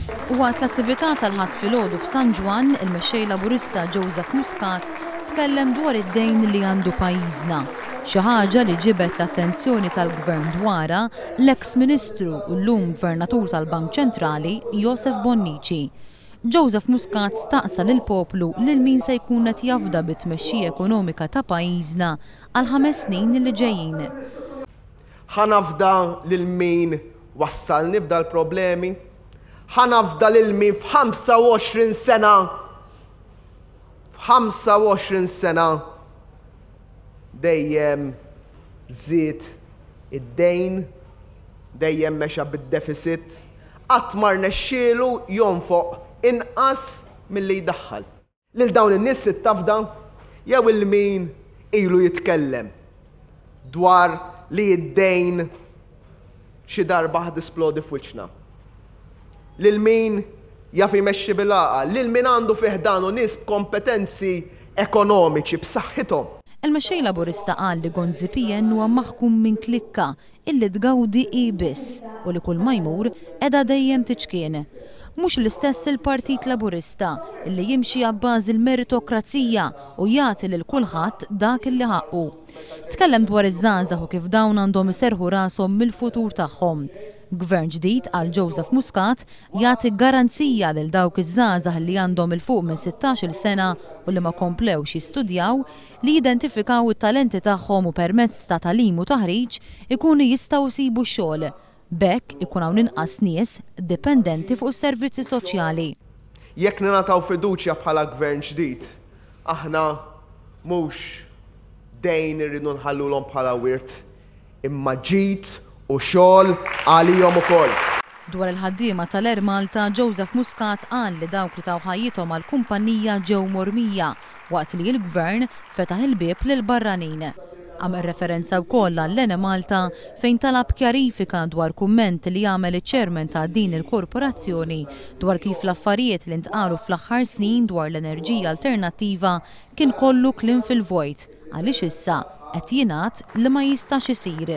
Waqt l-attività tal-ħadd filgħodu f'San Ġwan, il-mexxej Laburista Joseph Muscat tkellem dwar id-dejn li għandu pajjiżna. Xi ħaġa li ġibet l-attenzjoni tal-Gvern dwarha l-eks Ministru u llum Gvernatur tal-Bank Ċentrali Joseph Bonnici. Joseph Muscat staqsa lill-poplu lil min se jkun qed jafda bit-tmexxija ekonomika ta' pajjiżna għal 5 snin li ġejjin. Ħanafda lil min wassalni f'dal problemi, ħanafda lil min f'25 sena dejjem żied id-dejn, dejjem mexa bid-deficit, qatt ma rnexxielu jonfoq inqas milli jdaħħal. Lil dawn in-nies li tafda jew il-min ilu jitkellem dwar li id-dejn xi darba ħadisplodi f'wiċċna. Lil min jaf jmexxi bil-għaqal, lil min għandu fih danu nies b'kompetenzi ekonomiċi b'saħħithom. Il-mexxej Laburista qal li Gonzi PN huwa maħkum minn klikka illi tgawdi biss u li kull ma jmur qiegħda dejjem tiċkien. Mhux l-istess il-Partit Laburista illi jimxi għabbażi l-meritokrazija u jagħti lil kulħadd dak illi ħaqqu. Tkellem dwar iż-żgħażagħ u kif dawn għandhom iserħu rashom mill-futur tagħhom. Gvern ġdid għal Joseph Muscat jagħti garanzija lil dawk iż-żgħażagħ li għandhom il fuq minn 16-il sena u li ma komplewx jistudjaw li jidentifikaw it-talenti tagħhom u permezz ta' tagħlim u taħriġ ikunu jistgħu jsibu xogħol. B'hekk ikun hawn inqas nies dipendenti fuq is-servizzi soċjali. Jekk ningħataw fiduċja bħala gvern ġdid, aħna mhux dejn irridu nħallulhom bħala wirt imma ġid u xogħol għalihom ukoll. Dwar il-ħaddiema tal-Air Malta, Joseph Muscat qal li dawk li taw ħajjithom għall-kumpanija ġew mormija waqt li l-Gvern fetaħ il-bieb lil barranin. Għamel referenza wkoll għall-Ene Malta fejn talab kjarifika dwar kumment li jagħmel iċ-ċermen ta' din il-korporazzjoni dwar kif l-affarijiet li ntqalu fl-aħħar snin dwar l-enerġija alternattiva kien kollu kliem fil-vojt għaliex issa qed jingħad li ma jistax isir.